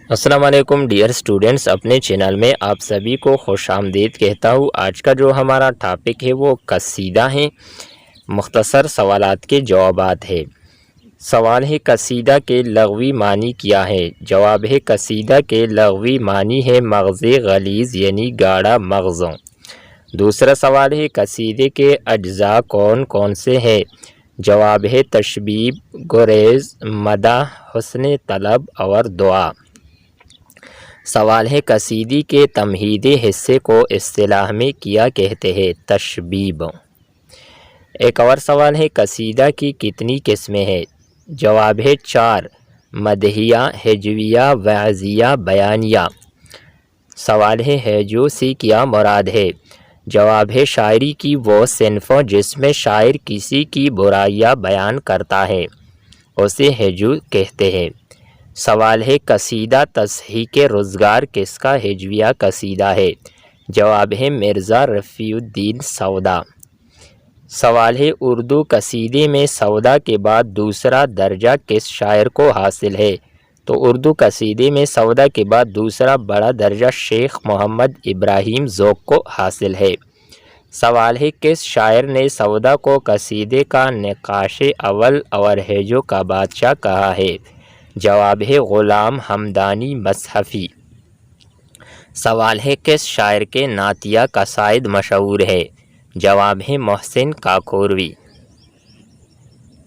السلام علیکم dear students, اپنے چینل میں آپ سبھی کو خوش آمدید کہتا ہوں۔ آج کا جو ہمارا ٹاپک ہے وہ قصیدہ ہیں، مختصر سوالات کے جوابات ہے۔ سوال ہے قصیدہ کے لغوی معنی کیا ہے؟ جواب ہے قصیدہ کے لغوی معنی ہے مغز غلیظ یعنی گاڑھا مغزوں۔ دوسرا سوال ہے قصیدے کے اجزاء کون کون سے ہیں؟ جواب ہے تشبیب، گریز، مدح، حسن طلب اور دعا۔ سوال ہے قصیدے کے تمہیدی حصے کو اصطلاح میں کیا کہتے ہیں؟ تشبیب۔ ایک اور سوال ہے قصیدہ کی کتنی قسمیں ہیں؟ جواب ہے 4: مدحیہ، ہجویہ، وعظیہ، بیانیہ۔ سوال ہے ہجو سے کیا مراد ہے؟ جواب ہے شاعری کی وہ صنف جس میں شاعر کسی کی برائیاں بیان کرتا ہے، اسے ہجو کہتے ہیں۔ سوال ہے قصیدہ تضحیک روزگار کس کا ہجویہ قصیدہ ہے؟ جواب ہے مرزا رفیع الدین سودا۔ سوال ہے اردو قصیدے میں سودا کے بعد دوسرا درجہ کس شاعر کو حاصل ہے؟ تو اردو قصیدے میں سودا کے بعد دوسرا بڑا درجہ شیخ محمد ابراہیم ذوق کو حاصل ہے۔ سوال ہے کس شاعر نے سودا کو قصیدے کا نقاش اول اور ہجو کا بادشاہ کہا ہے؟ جواب ہے غلام حمدانی مصحفی۔ سوال ہے کس شاعر کے نعتیہ قصائد مشہور ہے؟ جواب ہے محسن کاکوروی۔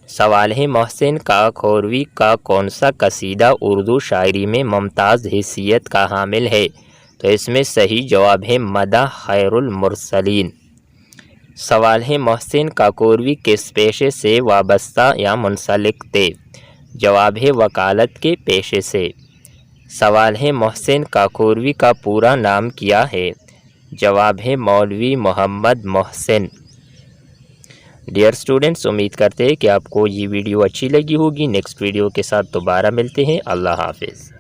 سوال ہے محسن کاکوروی کا کون سا قصیدہ اردو شاعری میں ممتاز حیثیت کا حامل ہے؟ تو اس میں صحیح جواب ہے مدح خیر المرسلین۔ سوال ہے محسن کاکوروی کس پیشے سے وابستہ یا منسلک تھے؟ جواب ہے وکالت کے پیشے سے۔ سوال ہے محسن کاکوروی کا پورا نام کیا ہے؟ جواب ہے مولوی محمد محسن۔ ڈیئر اسٹوڈنٹس، امید کرتے ہیں کہ آپ کو یہ ویڈیو اچھی لگی ہوگی۔ نیکسٹ ویڈیو کے ساتھ دوبارہ ملتے ہیں۔ اللہ حافظ۔